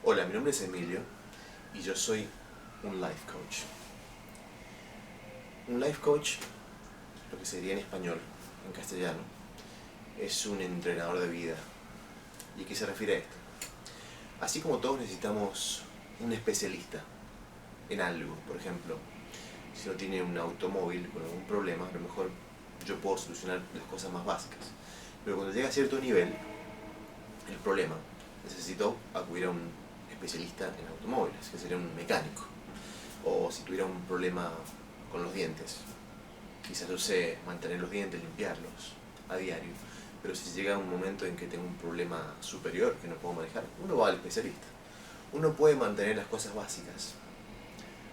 Hola, mi nombre es Emilio y yo soy un life coach. Un life coach, lo que sería en español, en castellano, es un entrenador de vida. ¿Y a qué se refiere a esto? Así como todos necesitamos un especialista en algo, por ejemplo, si uno tiene un automóvil con algún problema, a lo mejor yo puedo solucionar las cosas más básicas. Pero cuando llega a cierto nivel, el problema, necesito acudir a un especialista en automóviles, que sería un mecánico. O si tuviera un problema con los dientes, quizás yo sé mantener los dientes, limpiarlos a diario, pero si llega un momento en que tengo un problema superior que no puedo manejar, uno va al especialista. Uno puede mantener las cosas básicas,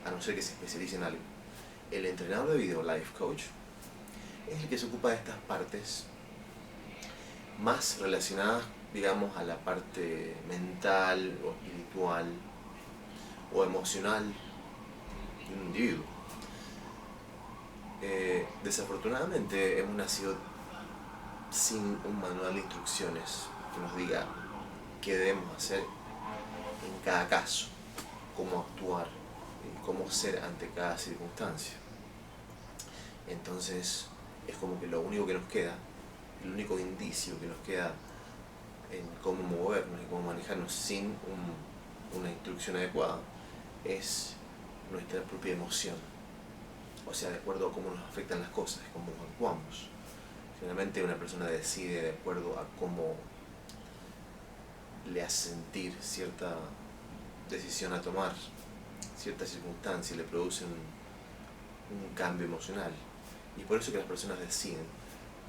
a no ser que se especialice en algo. El entrenador de video, life coach, es el que se ocupa de estas partes más relacionadas, digamos, a la parte mental o espiritual o emocional de un individuo. Desafortunadamente hemos nacido sin un manual de instrucciones que nos diga qué debemos hacer en cada caso, cómo actuar, cómo ser ante cada circunstancia. Entonces es como que lo único que nos queda, el único indicio que nos queda en cómo movernos y cómo manejarnos sin una instrucción adecuada es nuestra propia emoción. O sea, de acuerdo a cómo nos afectan las cosas, cómo actuamos. Generalmente una persona decide de acuerdo a cómo le hace sentir cierta decisión a tomar, cierta circunstancia, le produce un cambio emocional. Y por eso que las personas deciden.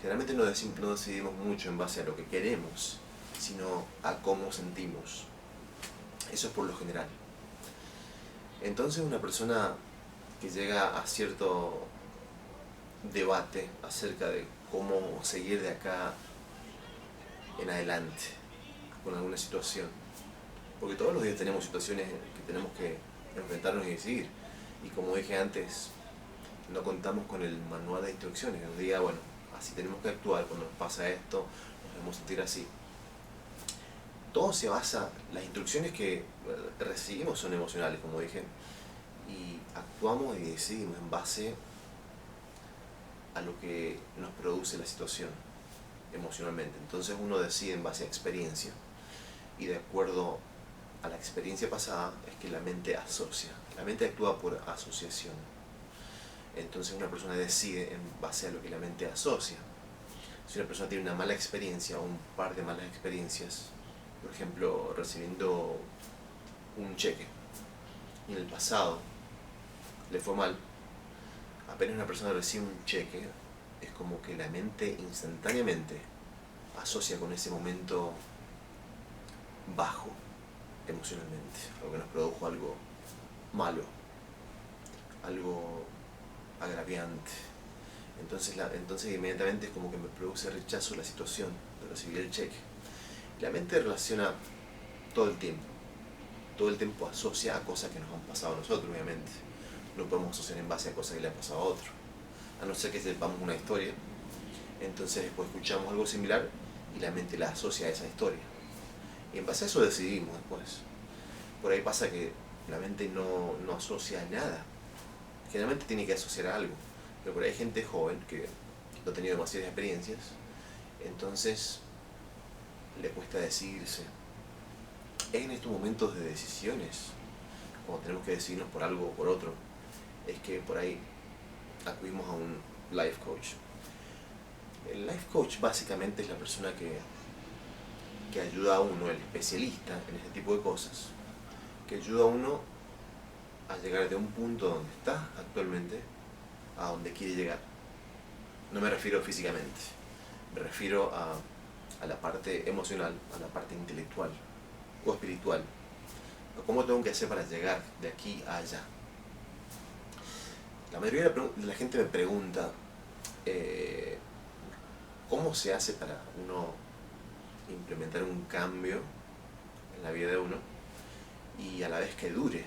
Generalmente no decidimos mucho en base a lo que queremos, sino a cómo sentimos. Eso es por lo general. Entonces una persona que llega a cierto debate acerca de cómo seguir de acá en adelante con alguna situación, porque todos los días tenemos situaciones que tenemos que enfrentarnos y decidir, y como dije antes, no contamos con el manual de instrucciones que nos diga, bueno, así tenemos que actuar cuando nos pasa esto, nos debemos sentir así. Todo se basa, las instrucciones que recibimos son emocionales, como dije, y actuamos y decidimos en base a lo que nos produce la situación emocionalmente. Entonces uno decide en base a experiencia, y de acuerdo a la experiencia pasada es que la mente asocia. La mente actúa por asociación. Entonces una persona decide en base a lo que la mente asocia. Si una persona tiene una mala experiencia o un par de malas experiencias, por ejemplo, recibiendo un cheque y en el pasado le fue mal, apenas una persona recibe un cheque, es como que la mente instantáneamente asocia con ese momento bajo emocionalmente, algo que nos produjo algo malo, algo agraviante. Entonces inmediatamente es como que me produce rechazo la situación de recibir el cheque. La mente relaciona todo el tiempo asocia a cosas que nos han pasado a nosotros, obviamente. No podemos asociar en base a cosas que le han pasado a otro, a no ser que sepamos una historia. Entonces después escuchamos algo similar y la mente la asocia a esa historia. Y en base a eso decidimos después. Por ahí pasa que la mente no asocia a nada. Generalmente tiene que asociar a algo. Pero por ahí hay gente joven que no ha tenido demasiadas experiencias, entonces le cuesta decidirse. Es en estos momentos de decisiones, cuando tenemos que decidirnos por algo o por otro, es que por ahí acudimos a un life coach. El life coach básicamente es la persona que ayuda a uno, el especialista en este tipo de cosas, que ayuda a uno a llegar de un punto donde está actualmente a donde quiere llegar. No me refiero físicamente, me refiero a la parte emocional, a la parte intelectual o espiritual, a cómo tengo que hacer para llegar de aquí a allá. La mayoría de la gente me pregunta cómo se hace para uno implementar un cambio en la vida de uno y a la vez que dure,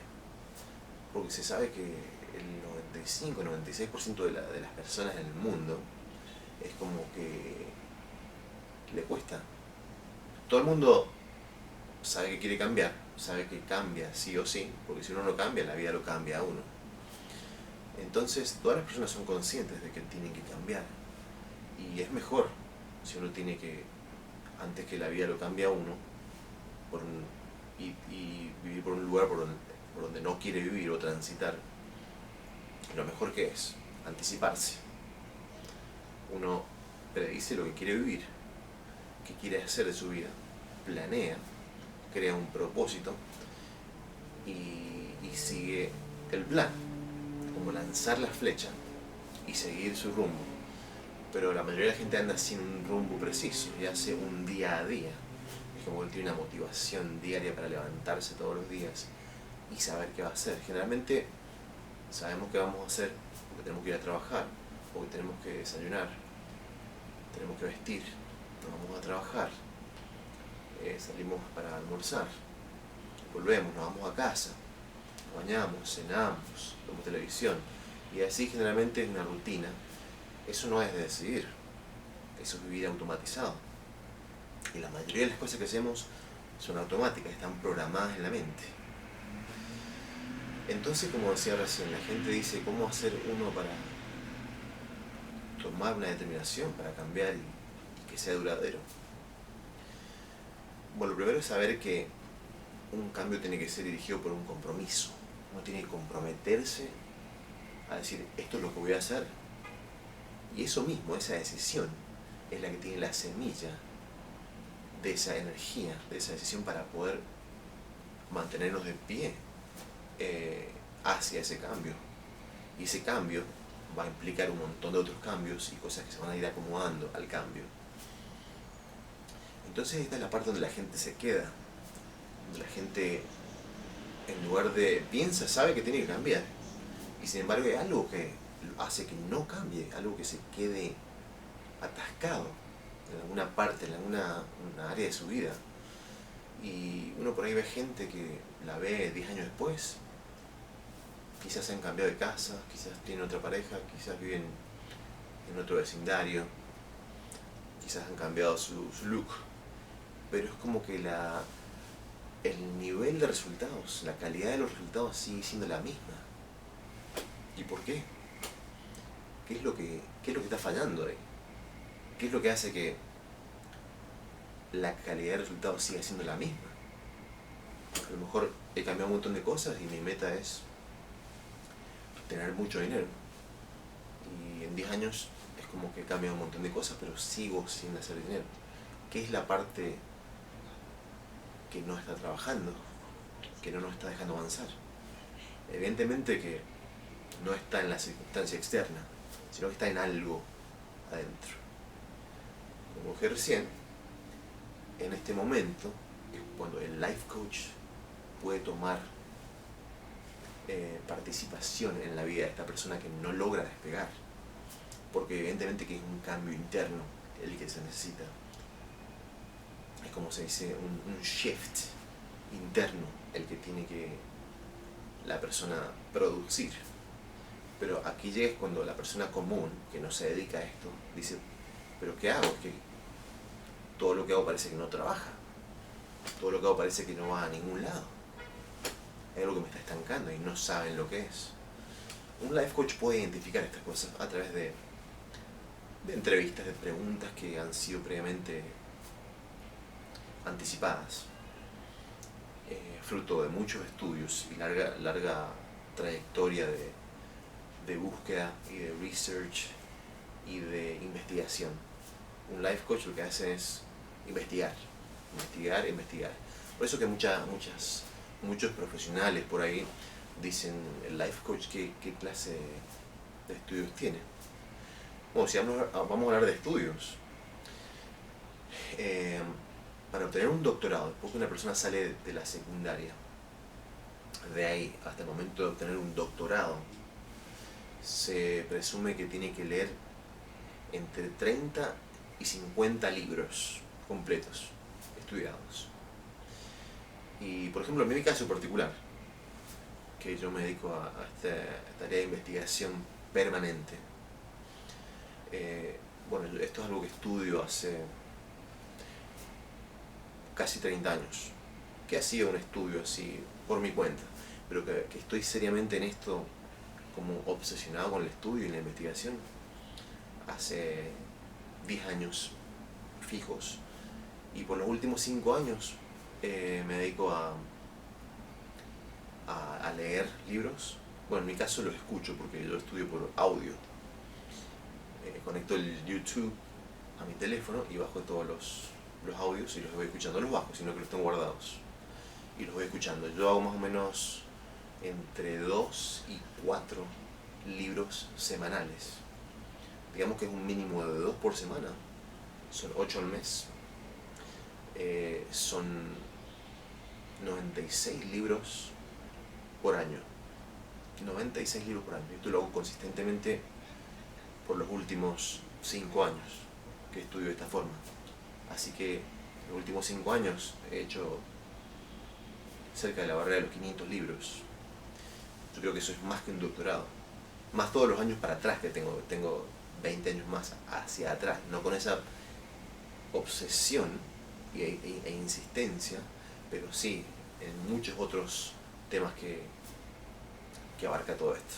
porque se sabe que el 95-96% de las personas en el mundo es como que le cuesta. Todo el mundo sabe que quiere cambiar, sabe que cambia sí o sí, porque si uno no cambia, la vida lo cambia a uno. Entonces, todas las personas son conscientes de que tienen que cambiar. Y es mejor si uno tiene que, antes que la vida lo cambie a uno, y vivir por un lugar por donde no quiere vivir o transitar, lo mejor que es anticiparse. Uno predice lo que quiere vivir, qué quiere hacer de su vida, planea, crea un propósito y sigue el plan, como lanzar la flecha y seguir su rumbo. Pero la mayoría de la gente anda sin un rumbo preciso y hace un día a día. Es como que tiene una motivación diaria para levantarse todos los días y saber qué va a hacer. Generalmente sabemos qué vamos a hacer porque tenemos que ir a trabajar, porque tenemos que desayunar, tenemos que vestir, nos vamos a trabajar, salimos para almorzar, volvemos, nos vamos a casa, nos bañamos, cenamos, vemos televisión, y así generalmente es una rutina. Eso no es de decidir, eso es vivir automatizado. Y la mayoría de las cosas que hacemos son automáticas, están programadas en la mente. Entonces, como decía recién, la gente dice, ¿cómo hacer uno para tomar una determinación, para cambiar y que sea duradero? Bueno, lo primero es saber que un cambio tiene que ser dirigido por un compromiso. Uno tiene que comprometerse a decir, esto es lo que voy a hacer. Y eso mismo, esa decisión, es la que tiene la semilla de esa energía, de esa decisión para poder mantenernos de pie hacia ese cambio. Y ese cambio va a implicar un montón de otros cambios y cosas que se van a ir acomodando al cambio. Entonces esta es la parte donde la gente se queda, donde la gente, en lugar de piensa, sabe que tiene que cambiar, y sin embargo hay algo que hace que no cambie, algo que se quede atascado en alguna parte, en alguna área de su vida. Y uno por ahí ve gente que la ve 10 años después, quizás se han cambiado de casa, quizás tienen otra pareja, quizás viven en otro vecindario, quizás han cambiado su look, pero es como que el nivel de resultados, la calidad de los resultados sigue siendo la misma. ¿Y por qué? ¿Qué es lo que está fallando ahí? ¿Qué es lo que hace que la calidad de resultados siga siendo la misma? A lo mejor he cambiado un montón de cosas y mi meta es tener mucho dinero. Y en 10 años es como que he cambiado un montón de cosas, pero sigo sin hacer dinero. ¿Qué es la parte que no está trabajando, que no nos está dejando avanzar? Evidentemente que no está en la circunstancia externa, sino que está en algo adentro. Como dije recién, en este momento es cuando el life coach puede tomar participación en la vida de esta persona que no logra despegar, porque evidentemente que es un cambio interno el que se necesita. Es como se dice, un shift interno el que tiene que la persona producir. Pero aquí llega cuando la persona común, que no se dedica a esto, dice, ¿pero qué hago? Es que todo lo que hago parece que no trabaja, todo lo que hago parece que no va a ningún lado, hay algo que me está estancando y no saben lo que es. Un life coach puede identificar estas cosas a través de entrevistas, de preguntas que han sido previamente anticipadas, fruto de muchos estudios y larga trayectoria de búsqueda y de research y de investigación. Un life coach lo que hace es investigar. Por eso que muchos profesionales por ahí dicen, el life coach, ¿qué clase de estudios tiene? Bueno, si vamos a hablar de estudios, para obtener un doctorado, después que una persona sale de la secundaria, de ahí hasta el momento de obtener un doctorado, se presume que tiene que leer entre 30 y 50 libros completos, estudiados. Y por ejemplo, en mi caso particular, que yo me dedico a esta tarea de investigación permanente, bueno, esto es algo que estudio hace casi 30 años. que ha sido un estudio así por mi cuenta, pero que estoy seriamente en esto, como obsesionado con el estudio y la investigación, hace 10 años fijos. Y por los últimos 5 años me dedico a leer libros. Bueno, en mi caso los escucho porque yo estudio por audio. Conecto el YouTube a mi teléfono y bajo todos los audios y los voy escuchando. No los bajo, sino que los tengo guardados y los voy escuchando. Yo hago más o menos entre 2 y 4 libros semanales. Digamos que es un mínimo de 2 por semana. Son 8 al mes. Son 96 libros por año. 96 libros por año. Esto lo hago consistentemente por los últimos 5 años que estudio de esta forma. Así que en los últimos 5 años he hecho cerca de la barrera de los 500 libros. Yo creo que eso es más que un doctorado. Más todos los años para atrás que tengo 20 años más hacia atrás, no con esa obsesión e insistencia, pero sí en muchos otros temas que abarca todo esto.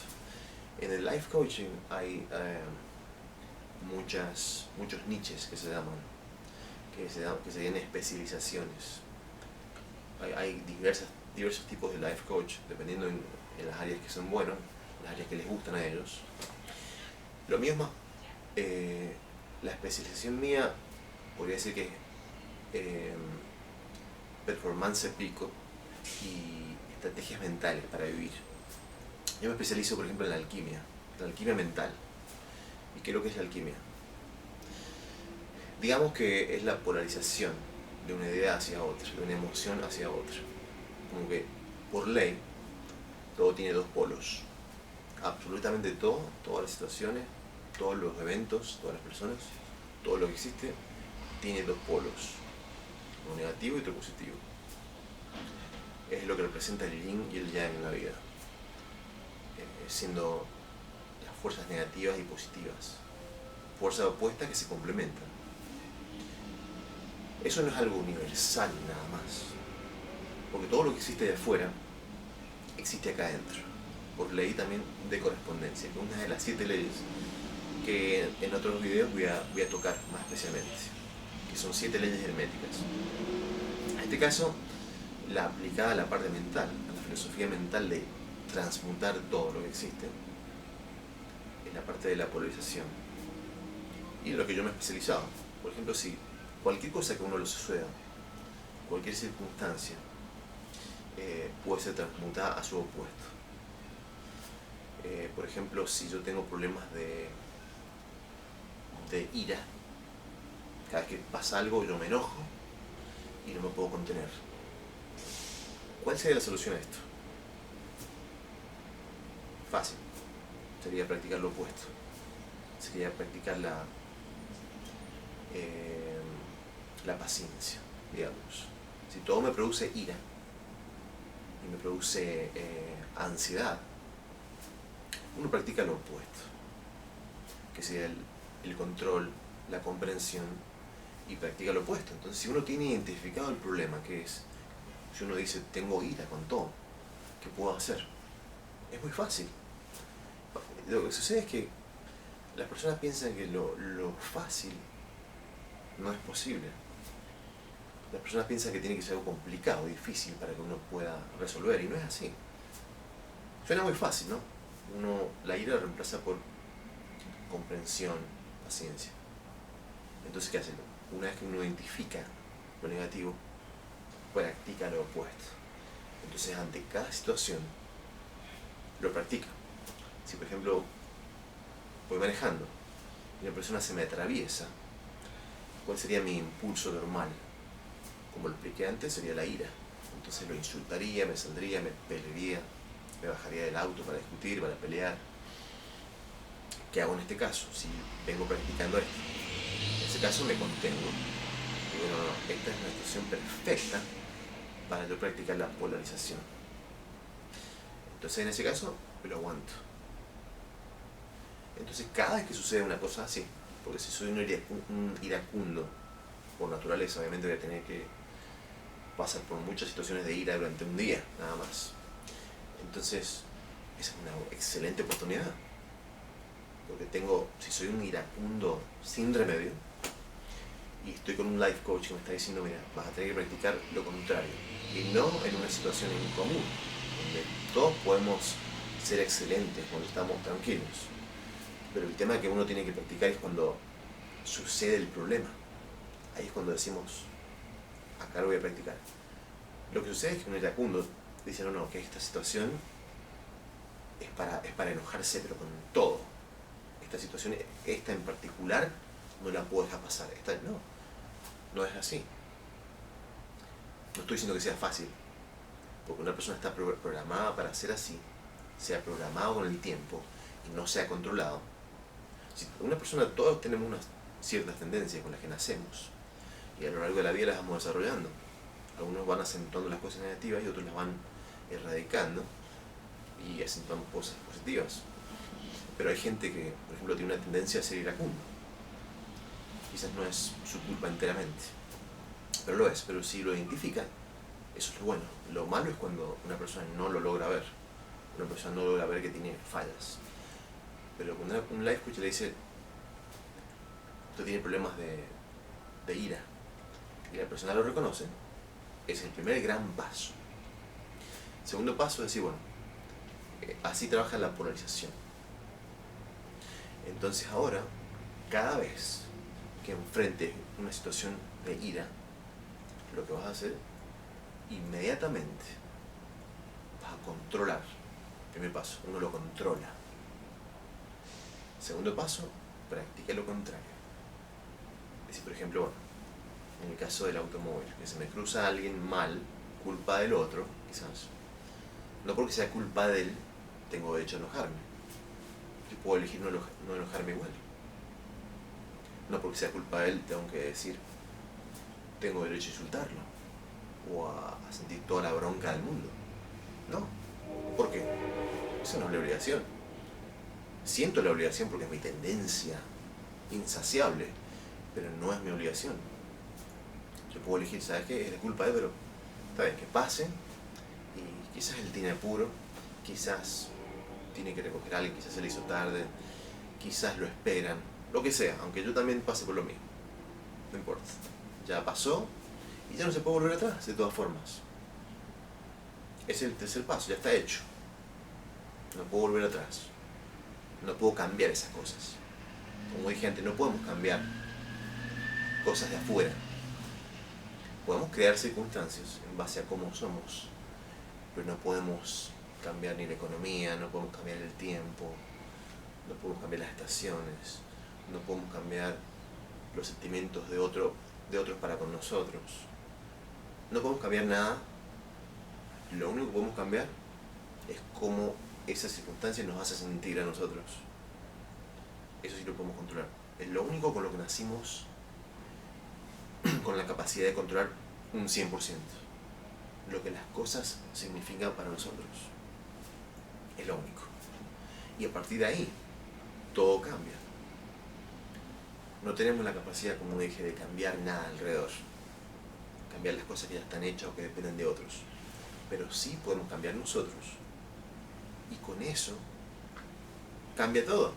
En el life coaching hay muchos niches que se llaman, que serían especializaciones. Hay diversos tipos de life coach, dependiendo en las áreas que son buenos, las áreas que les gustan a ellos. Lo mío es más, la especialización mía podría decir que es performance pico y estrategias mentales para vivir. Yo me especializo, por ejemplo, en la alquimia mental. ¿Y qué es lo que es la alquimia? Digamos que es la polarización de una idea hacia otra, de una emoción hacia otra. Como que, por ley, todo tiene dos polos. Absolutamente todo, todas las situaciones, todos los eventos, todas las personas, todo lo que existe, tiene dos polos. Uno negativo y otro positivo. Es lo que representa el yin y el yang en la vida. Siendo las fuerzas negativas y positivas. Fuerzas opuestas que se complementan. Eso no es algo universal nada más. Porque todo lo que existe de afuera existe acá adentro. Por ley también de correspondencia, que es una de las 7 leyes que en otros videos voy a tocar más especialmente, que son 7 leyes herméticas. En este caso, la aplicada a la parte mental, a la filosofía mental de transmutar todo lo que existe, es la parte de la polarización. Y en lo que yo me he especializado. Por ejemplo, si cualquier cosa que a uno le suceda, cualquier circunstancia, puede ser transmutada a su opuesto. Por ejemplo, si yo tengo problemas de ira, cada vez que pasa algo yo me enojo y no me puedo contener. ¿Cuál sería la solución a esto? Fácil. Sería practicar lo opuesto. Sería practicar la paciencia, digamos. Si todo me produce ira y me produce ansiedad, uno practica lo opuesto, que sería el control, la comprensión, y practica lo opuesto. Entonces, si uno tiene identificado el problema, que es, si uno dice, tengo ira con todo, ¿qué puedo hacer? Es muy fácil. Lo que sucede es que las personas piensan que lo fácil no es posible. Las personas piensan que tiene que ser algo complicado, difícil para que uno pueda resolver, y no es así. Suena muy fácil, ¿no? La ira reemplaza por comprensión, paciencia. Entonces, ¿qué hace? Una vez que uno identifica lo negativo, practica lo opuesto. Entonces, ante cada situación, lo practica. Si, por ejemplo, voy manejando y una persona se me atraviesa, ¿cuál sería mi impulso normal? Como lo expliqué antes, sería la ira. Entonces lo insultaría, me saldría, me pelearía, me bajaría del auto para discutir, para pelear. ¿Qué hago en este caso? Si vengo practicando esto, en ese caso me contengo. Digo, no, esta es una situación perfecta para yo practicar la polarización. Entonces, en ese caso, lo aguanto. Entonces, cada vez que sucede una cosa así, porque si soy un iracundo por naturaleza, obviamente voy a tener que pasar por muchas situaciones de ira durante un día, nada más. Entonces, esa es una excelente oportunidad. Porque si soy un iracundo sin remedio, y estoy con un life coach que me está diciendo, mira, vas a tener que practicar lo contrario. Y no en una situación en común, donde todos podemos ser excelentes cuando estamos tranquilos. Pero el tema que uno tiene que practicar es cuando sucede el problema. Ahí es cuando decimos, acá lo voy a practicar. Lo que sucede es que un iracundo dice, no, que esta situación es para enojarse, pero con todo. Esta situación, esta en particular, no la puedo dejar pasar. Esta no es así. No estoy diciendo que sea fácil, porque una persona está programada para ser así, sea programado con el tiempo y no sea controlado. Si una persona, todos tenemos unas ciertas tendencias con las que nacemos y a lo largo de la vida las vamos desarrollando. Algunos van acentuando las cosas negativas y otros las van erradicando y acentuamos cosas positivas. Pero hay gente que, por ejemplo, tiene una tendencia a ser iracundo. Quizás no es su culpa enteramente, pero lo es. Pero si lo identifica, eso es lo bueno. Lo malo es cuando una persona no lo logra ver. Una persona no logra ver que tiene fallas. Pero cuando un life coach le dice, usted tiene problemas de ira, y la persona lo reconoce, es el primer gran paso. El segundo paso es decir, bueno, así trabaja la polarización. Entonces ahora, cada vez que enfrentes una situación de ira, lo que vas a hacer, inmediatamente vas a controlar. Primer paso, uno lo controla. Segundo paso, practica lo contrario. Es decir, por ejemplo, bueno, en el caso del automóvil, que se me cruza alguien mal, culpa del otro, quizás. No porque sea culpa de él, tengo derecho a enojarme. Yo puedo elegir no enojarme igual. No porque sea culpa de él, tengo que decir, tengo derecho a insultarlo o a sentir toda la bronca del mundo. No. ¿Por qué? Esa no es la obligación. Siento la obligación porque es mi tendencia insaciable, pero no es mi obligación. Yo puedo elegir, ¿sabes qué? Es de culpa de él, pero está bien, que pase, y quizás él tiene apuro, quizás tiene que recoger a alguien, quizás se le hizo tarde, quizás lo esperan, lo que sea, aunque yo también pase por lo mismo. No importa. Ya pasó y ya no se puede volver atrás, de todas formas. Es el tercer paso, ya está hecho. No puedo volver atrás. No puedo cambiar esas cosas. Como dije antes, no podemos cambiar cosas de afuera. Podemos crear circunstancias en base a cómo somos, pero no podemos cambiar ni la economía, no podemos cambiar el tiempo, no podemos cambiar las estaciones, no podemos cambiar los sentimientos de otros para con nosotros. No podemos cambiar nada. Lo único que podemos cambiar es cómo esa circunstancia nos hace sentir a nosotros. Eso sí lo podemos controlar. Es lo único con lo que nacimos con la capacidad de controlar un 100%. Lo que las cosas significan para nosotros. Es lo único. Y a partir de ahí, todo cambia. No tenemos la capacidad, como dije, de cambiar nada alrededor. Cambiar las cosas que ya están hechas o que dependen de otros. Pero sí podemos cambiar nosotros. Y con eso cambia todo.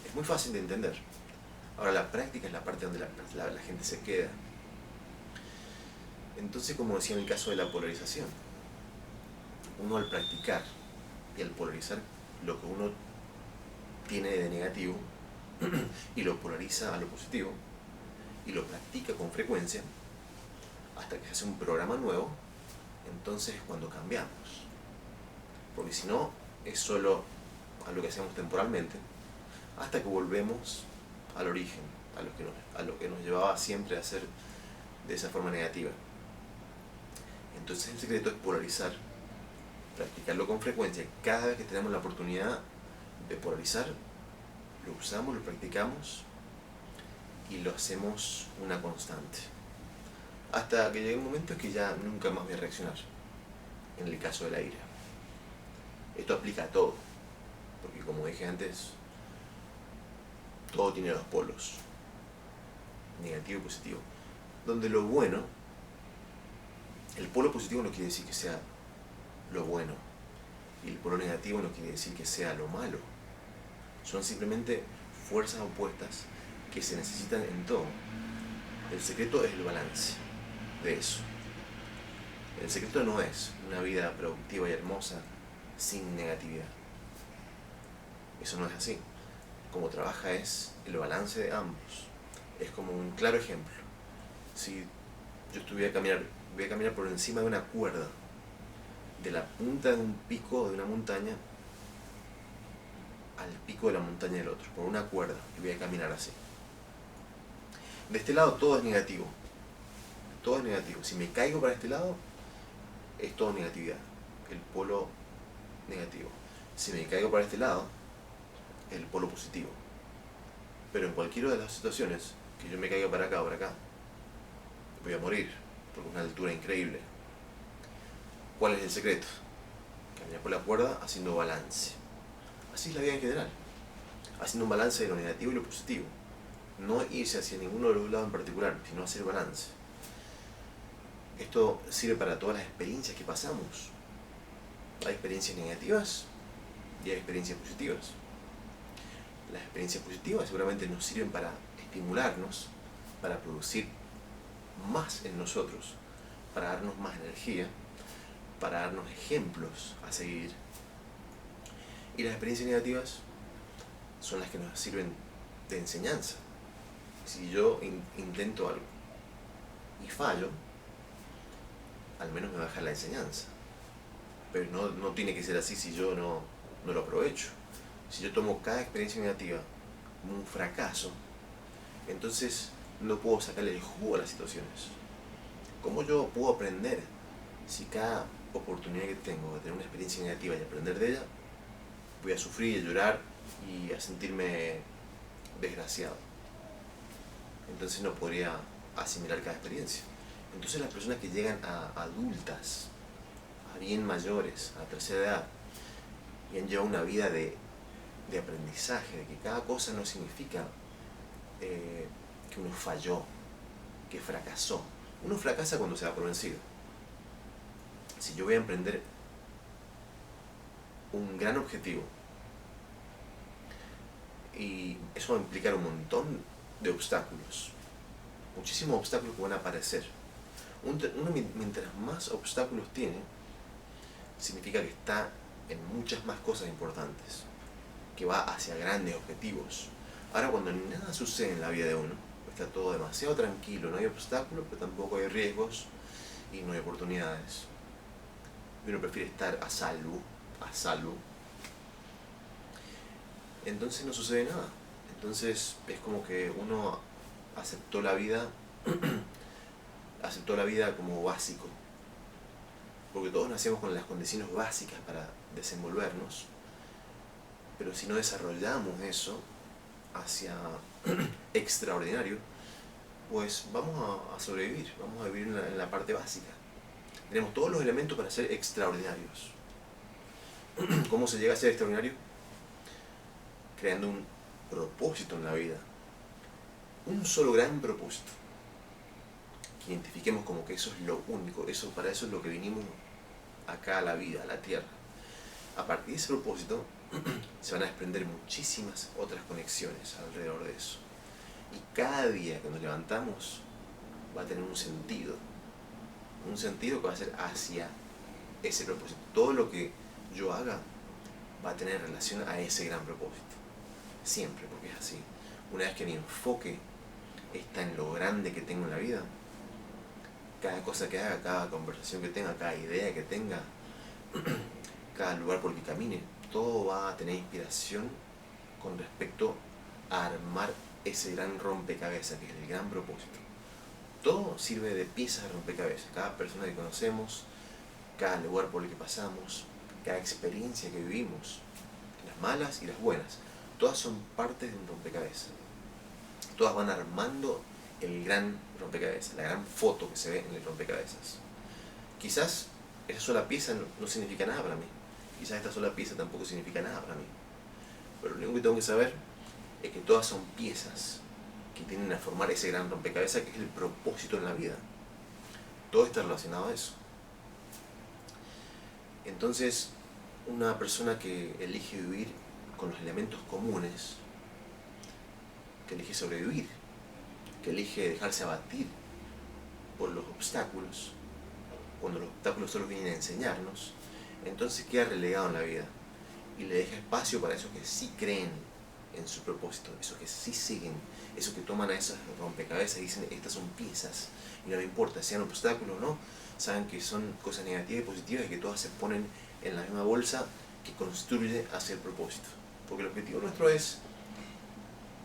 Es muy fácil de entender. Ahora la práctica es la parte donde la gente se queda. Entonces, como decía en el caso de la polarización, uno al practicar y al polarizar lo que uno tiene de negativo y lo polariza a lo positivo y lo practica con frecuencia hasta que se hace un programa nuevo, entonces es cuando cambiamos. Porque si no, es solo a lo que hacemos temporalmente hasta que volvemos al origen, a lo que nos llevaba siempre a hacer de esa forma negativa. Entonces el secreto es polarizar, practicarlo con frecuencia. Cada vez que tenemos la oportunidad de polarizar, lo usamos, lo practicamos y lo hacemos una constante. Hasta que llegue un momento en que ya nunca más voy a reaccionar, en el caso de la ira. Esto aplica a todo, porque como dije antes, todo tiene dos polos, negativo y positivo, donde lo bueno El polo positivo no quiere decir que sea lo bueno, y el polo negativo no quiere decir que sea lo malo. Son simplemente fuerzas opuestas que se necesitan en todo. El secreto es el balance de eso. El secreto no es una vida productiva y hermosa sin negatividad. Eso no es así. Como trabaja es el balance de ambos. Es como un claro ejemplo. Si yo voy a caminar por encima de una cuerda, de la punta de un pico de una montaña al pico de la montaña del otro, por una cuerda, y voy a caminar así. De este lado todo es negativo. Todo es negativo. Si me caigo para este lado, es todo negatividad. El polo negativo. Si me caigo para este lado, es el polo positivo. Pero en cualquiera de las situaciones, que yo me caiga para acá o para acá, voy a morir, por una altura increíble. ¿Cuál es el secreto? Caminar por la cuerda haciendo balance. Así es la vida en general. Haciendo un balance de lo negativo y lo positivo. No irse hacia ninguno de los lados en particular, sino hacer balance. Esto sirve para todas las experiencias que pasamos. Hay experiencias negativas y hay experiencias positivas. Las experiencias positivas seguramente nos sirven para estimularnos, para producir más en nosotros, para darnos más energía, para darnos ejemplos a seguir. Y las experiencias negativas son las que nos sirven de enseñanza. Si yo intento algo y fallo, al menos me baja la enseñanza. Pero no tiene que ser así si yo no lo aprovecho. Si yo tomo cada experiencia negativa como un fracaso, entonces no puedo sacarle el jugo a las situaciones. ¿Cómo yo puedo aprender si cada oportunidad que tengo de tener una experiencia negativa y aprender de ella, voy a sufrir y a llorar y a sentirme desgraciado? Entonces no podría asimilar cada experiencia. Entonces las personas que llegan a adultas, a bien mayores, a tercera edad, y han llevado una vida de aprendizaje, de que cada cosa no significa que uno falló, que fracasó. Uno fracasa cuando se da por vencido. Si yo voy a emprender un gran objetivo, y eso va a implicar un montón de obstáculos, muchísimos obstáculos que van a aparecer. Uno mientras más obstáculos tiene, significa que está en muchas más cosas importantes, que va hacia grandes objetivos. Ahora, cuando nada sucede en la vida de uno, está todo demasiado tranquilo, no hay obstáculos, pero tampoco hay riesgos y no hay oportunidades. Y uno prefiere estar a salvo, entonces no sucede nada. Entonces es como que uno aceptó la vida como básico, porque todos nacemos con las condiciones básicas para desenvolvernos, pero si no desarrollamos eso hacia extraordinario, pues vamos a sobrevivir, vamos a vivir en la parte básica. Tenemos todos los elementos para ser extraordinarios. ¿Cómo se llega a ser extraordinario? Creando un propósito en la vida, un solo gran propósito, que identifiquemos como que eso es lo único, para eso es lo que vinimos acá a la vida, a la tierra. A partir de ese propósito se van a desprender muchísimas otras conexiones alrededor de eso, y cada día que nos levantamos va a tener un sentido que va a ser hacia ese propósito. Todo lo que yo haga va a tener relación a ese gran propósito, siempre, porque es así. Una vez que mi enfoque está en lo grande que tengo en la vida, cada cosa que haga, cada conversación que tenga, cada idea que tenga, cada lugar por el que camine, todo va a tener inspiración con respecto a armar ese gran rompecabezas, que es el gran propósito. Todo sirve de piezas de rompecabezas. Cada persona que conocemos, cada lugar por el que pasamos, cada experiencia que vivimos, las malas y las buenas, todas son partes de un rompecabezas. Todas van armando el gran rompecabezas, la gran foto que se ve en el rompecabezas. Quizás esa sola pieza no significa nada para mí. Quizás esta sola pieza tampoco significa nada para mí. Pero lo único que tengo que saber es que todas son piezas que tienden a formar ese gran rompecabezas que es el propósito en la vida. Todo está relacionado a eso. Entonces, una persona que elige vivir con los elementos comunes, que elige sobrevivir, que elige dejarse abatir por los obstáculos, cuando los obstáculos solo vienen a enseñarnos, entonces queda relegado en la vida y le deja espacio para esos que sí creen en su propósito, esos que sí siguen, esos que toman a esos rompecabezas y dicen estas son piezas y no me importa, sean obstáculos o no, saben que son cosas negativas y positivas y que todas se ponen en la misma bolsa que construye hacia el propósito, porque el objetivo nuestro es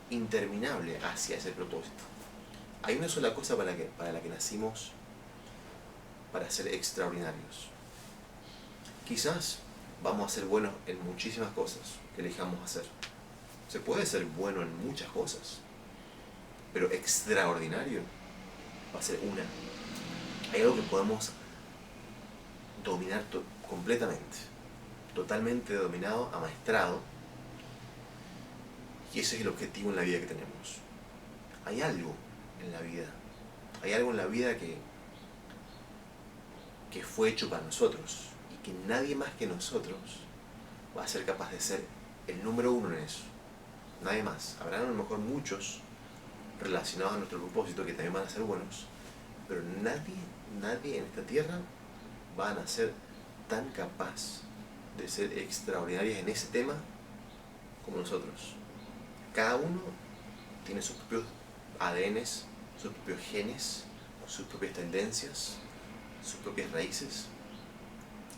interminable hacia ese propósito. Hay una sola cosa para la que nacimos, para ser extraordinarios. Quizás vamos a ser buenos en muchísimas cosas que elijamos hacer. Se puede ser bueno en muchas cosas, pero extraordinario va a ser una. Hay algo que podemos dominar completamente, totalmente dominado, amaestrado, y ese es el objetivo en la vida que tenemos. Hay algo en la vida, hay algo en la vida que fue hecho para nosotros y que nadie más que nosotros va a ser capaz de ser el número uno en eso. Nadie más. Habrán a lo mejor muchos relacionados a nuestro propósito que también van a ser buenos, pero nadie en esta tierra va a nacer tan capaz de ser extraordinarios en ese tema como nosotros. Cada uno tiene sus propios ADNs, sus propios genes, sus propias tendencias, sus propias raíces.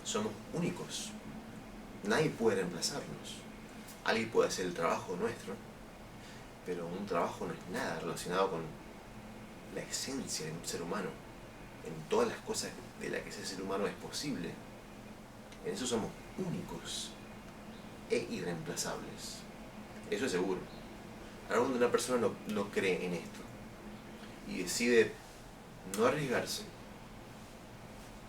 Somos únicos. Nadie puede reemplazarnos. Alguien puede hacer el trabajo nuestro, pero un trabajo no es nada relacionado con la esencia de un ser humano, en todas las cosas de las que ese ser humano es posible. En eso somos únicos e irreemplazables. Eso es seguro. Ahora, cuando una persona no cree en esto y decide no arriesgarse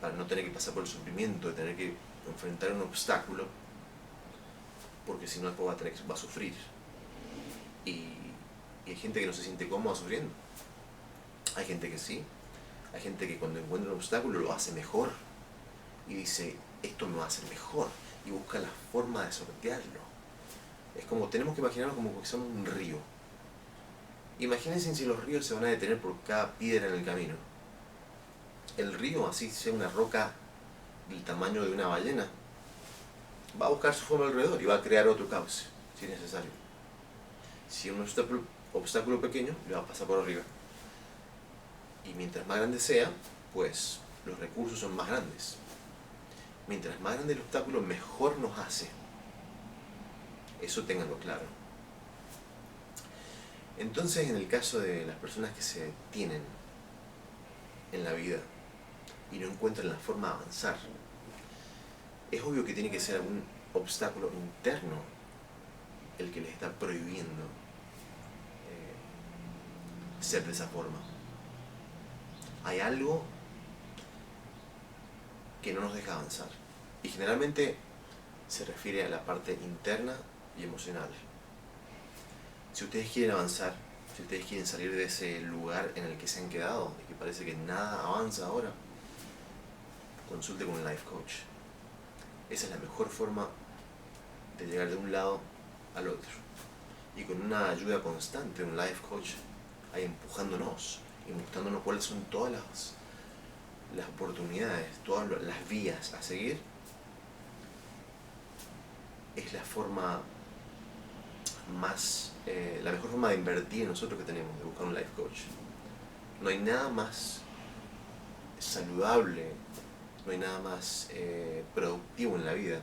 para no tener que pasar por el sufrimiento de tener que enfrentar un obstáculo, porque si no después va a sufrir, y hay gente que no se siente cómoda sufriendo. Hay gente que sí, hay gente que cuando encuentra un obstáculo lo hace mejor y dice, esto me va a hacer mejor, y busca la forma de sortearlo. Es como, tenemos que imaginarnos como que somos un río. Imagínense si los ríos se van a detener por cada piedra en el camino. El río, así sea una roca del tamaño de una ballena, va a buscar su forma alrededor y va a crear otro cauce, si es necesario. Si un obstáculo pequeño, le va a pasar por arriba. Y mientras más grande sea, pues los recursos son más grandes. Mientras más grande el obstáculo, mejor nos hace. Eso ténganlo claro. Entonces, en el caso de las personas que se detienen en la vida y no encuentran la forma de avanzar, es obvio que tiene que ser algún obstáculo interno el que les está prohibiendo ser de esa forma. Hay algo que no nos deja avanzar, y generalmente se refiere a la parte interna y emocional. Si ustedes quieren avanzar, si ustedes quieren salir de ese lugar en el que se han quedado y que parece que nada avanza ahora, consulte con un life coach. Esa es la mejor forma de llegar de un lado al otro. Y con una ayuda constante de un life coach, ahí empujándonos y mostrándonos cuáles son todas las oportunidades, todas las vías a seguir, es la forma más, la mejor forma de invertir en nosotros que tenemos, de buscar un life coach. No hay nada más saludable, no hay nada más productivo en la vida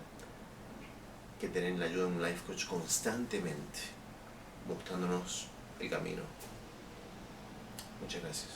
que tener la ayuda de un life coach constantemente, mostrándonos el camino. Muchas gracias.